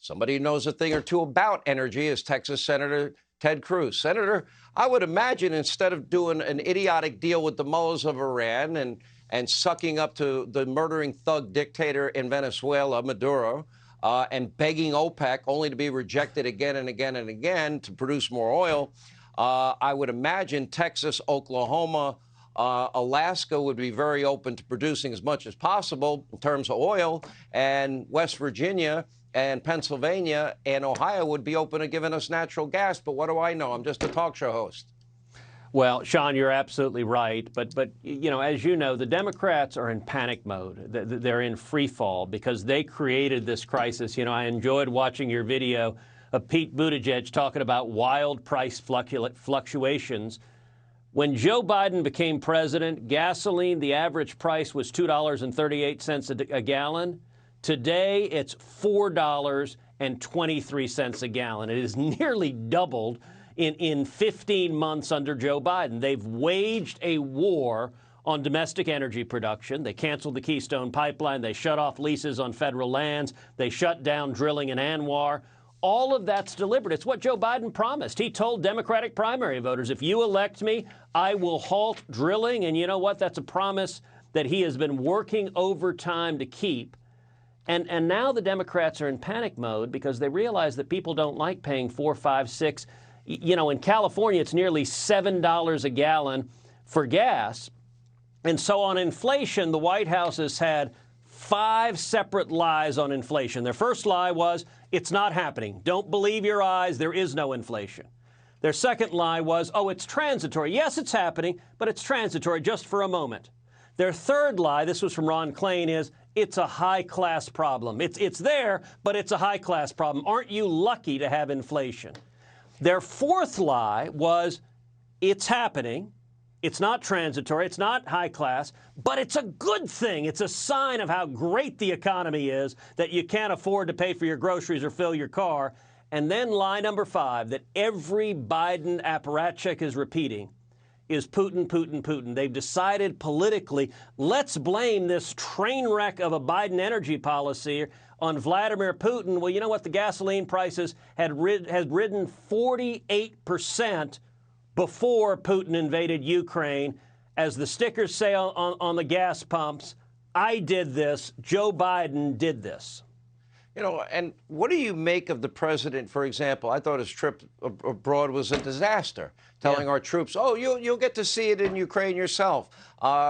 Somebody who knows a thing or two about energy is Texas Senator Ted Cruz. Senator, I would imagine instead of doing an idiotic deal with the mullahs of Iran and sucking up to the murdering thug dictator in Venezuela, Maduro, and begging OPEC only to be rejected again and again and again to produce more oil, I would imagine Texas, Oklahoma, Alaska would be very open to producing as much as possible in terms of oil, and West Virginia and Pennsylvania and Ohio would be open to giving us natural gas. But what do I know? I'm just a talk show host. Well, Sean, you're absolutely right. But you know, as you know, the Democrats are in panic mode. They're in free fall because they created this crisis. You know, I enjoyed watching your video of Pete Buttigieg talking about wild price fluctuations. When Joe Biden became president, gasoline, the average price was $2.38 a gallon. Today, it's $4.23 a gallon. It is nearly doubled in 15 months under Joe Biden. They've waged a war on domestic energy production. They canceled the Keystone Pipeline. They shut off leases on federal lands. They shut down drilling in Anwar. All of that's deliberate. It's what Joe Biden promised. He told Democratic primary voters, if you elect me, I will halt drilling. And you know what? That's a promise that he has been working overtime to keep. And now the Democrats are in panic mode because they realize that people don't like paying $4, $5, $6. You know, in California, it's nearly $7 a gallon for gas. And so on inflation, the White House has had 5 separate lies on inflation. Their first lie was, it's not happening. Don't believe your eyes. There is no inflation. Their second lie was, oh, it's transitory. Yes, it's happening, but it's transitory just for a moment. Their third lie, this was from Ron Klain, is it's a high-class problem. It's there, but it's a high-class problem. Aren't you lucky to have inflation? Their fourth lie was it's happening. It's not transitory. It's not high-class, but it's a good thing. It's a sign of how great the economy is that you can't afford to pay for your groceries or fill your car. And then lie number 5 that every Biden apparatchik is repeating is Putin, Putin, Putin. They've decided politically, let's blame this train wreck of a Biden energy policy on Vladimir Putin. Well, you know what? The gasoline prices had ridden 48% before Putin invaded Ukraine. As the stickers say on the gas pumps, I did this, Joe Biden did this. You know, and what do you make of the president, for example? I thought his trip abroad was a disaster, telling our troops, oh, you'll get to see it in Ukraine yourself,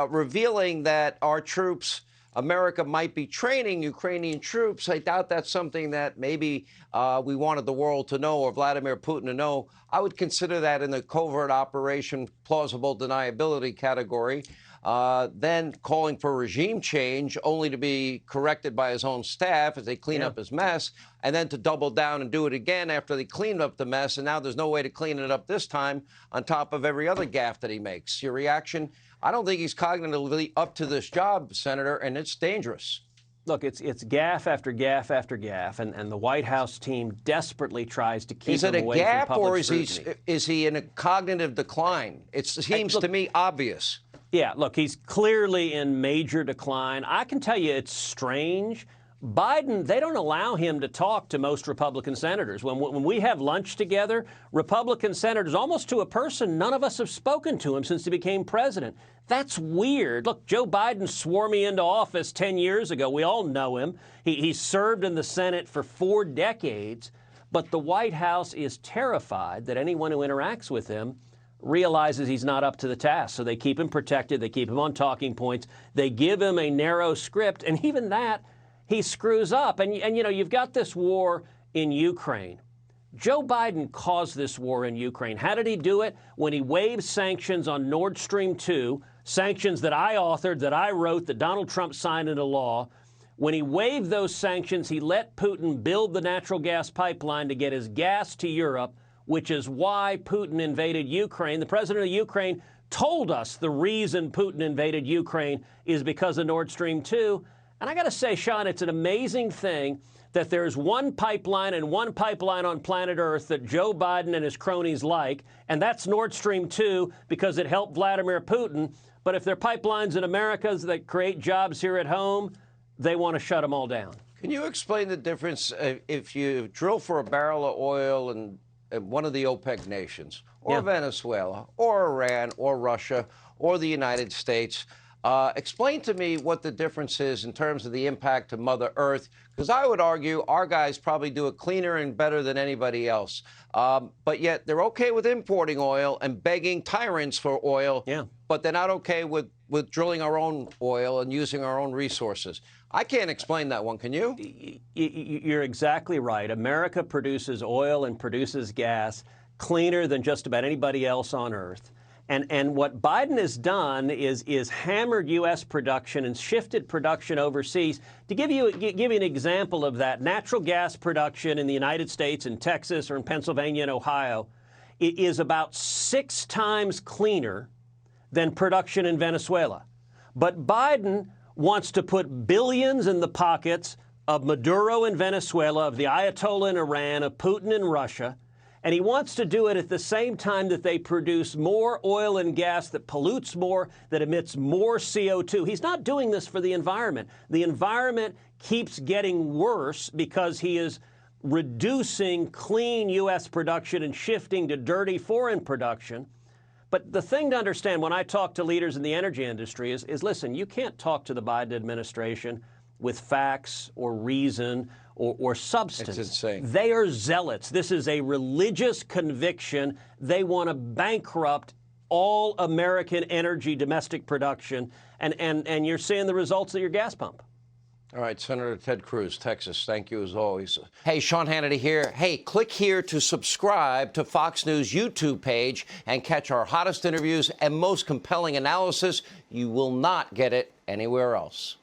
revealing that our troops, America might be training Ukrainian troops. I doubt that's something that maybe we wanted the world to know or Vladimir Putin to know. I would consider that in the covert operation, plausible deniability category. Then calling for regime change only to be corrected by his own staff as they clean up his mess, and then to double down and do it again after they cleaned up the mess, and now there's no way to clean it up this time on top of every other gaffe that he makes. Your reaction? I don't think he's cognitively up to this job, Senator, and it's dangerous. Look, it's gaffe after gaffe after gaffe, and the White House team desperately tries to keep him away from public scrutiny. Is it a gap, or is he in a cognitive decline? It seems to me obvious. Yeah, look, he's clearly in major decline. I can tell you it's strange. Biden, they don't allow him to talk to most Republican senators. When we have lunch together, Republican senators, almost to a person, none of us have spoken to him since he became president. That's weird. Look, Joe Biden swore me into office 10 years ago. We all know him. He served in the Senate for 4 decades. But the White House is terrified that anyone who interacts with him realizes he's not up to the task. So they keep him protected. They keep him on talking points. They give him a narrow script. And even that, he screws up. And you know, you've got this war in Ukraine. Joe Biden caused this war in Ukraine. How did he do it? When he waived sanctions on Nord Stream 2, sanctions that I authored, that I wrote, that Donald Trump signed into law. When he waived those sanctions, he let Putin build the natural gas pipeline to get his gas to Europe, which is why Putin invaded Ukraine. The president of Ukraine told us the reason Putin invaded Ukraine is because of Nord Stream 2. And I got to say, Sean, it's an amazing thing that there's one pipeline and one pipeline on planet Earth that Joe Biden and his cronies like, and that's Nord Stream 2 because it helped Vladimir Putin. But if there are pipelines in America that create jobs here at home, they want to shut them all down. Can you explain the difference if you drill for a barrel of oil in one of the OPEC nations, or Venezuela, or Iran, or Russia, or the United States? Explain to me what the difference is in terms of the impact to Mother Earth, because I would argue our guys probably do it cleaner and better than anybody else. But yet they're okay with importing oil and begging tyrants for oil, but they're not okay with drilling our own oil and using our own resources. I can't explain that one, can you? You're exactly right. America produces oil and produces gas cleaner than just about anybody else on Earth. And what Biden has done is hammered U.S. production and shifted production overseas. To give you an example of that, natural gas production in the United States, in Texas or in Pennsylvania and Ohio, it is about 6 times cleaner than production in Venezuela. But Biden wants to put billions in the pockets of Maduro in Venezuela, of the Ayatollah in Iran, of Putin in Russia. And he wants to do it at the same time that they produce more oil and gas that pollutes more, that emits more CO2. He's not doing this for the environment. The environment keeps getting worse because he is reducing clean U.S. production and shifting to dirty foreign production. But the thing to understand when I talk to leaders in the energy industry is listen, you can't talk to the Biden administration with facts or reason or substance. It's insane. They are zealots. This is a religious conviction. They want to bankrupt all American energy domestic production, and you're seeing the results at your gas pump. All right, Senator Ted Cruz, Texas, thank you as always. Hey, Sean Hannity here. Hey, click here to subscribe to Fox News YouTube page and catch our hottest interviews and most compelling analysis. You will not get it anywhere else.